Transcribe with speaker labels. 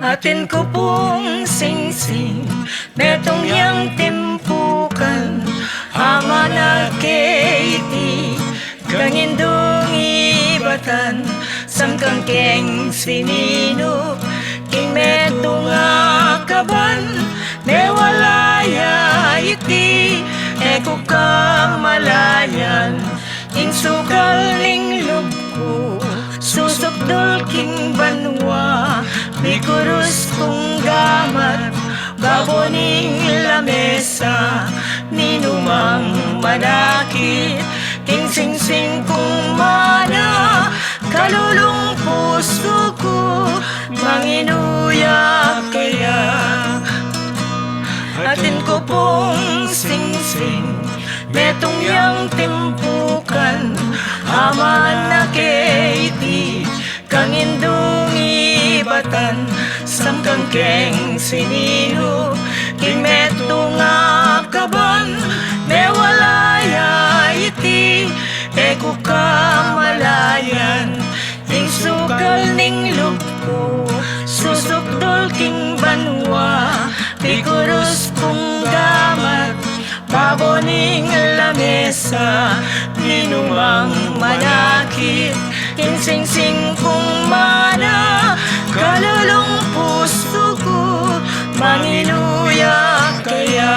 Speaker 1: Atin ko pong singsing metong yang timpukan ama na keiti kangindong ibatan sangkang keng sinino king metong akaban newalaya iti eko kamalayan ing sukal ning lubko susukdol king banwa bikurus kung gamat baboning lamesa ninumang manakit king singsing kung mana kalulong puso ko manginuya kaya atin ko pong singsing metong yang timpukan aman na keiti kangindong ibatan samkang keng sinino king metong akaban mewalaya iti eko kamalayan ing sukal ning lubko susukdol king banwa bikurus kung gamat baboning lamesa ninumang manakit king singsing kung mana kalulong puso ko manginuya kaya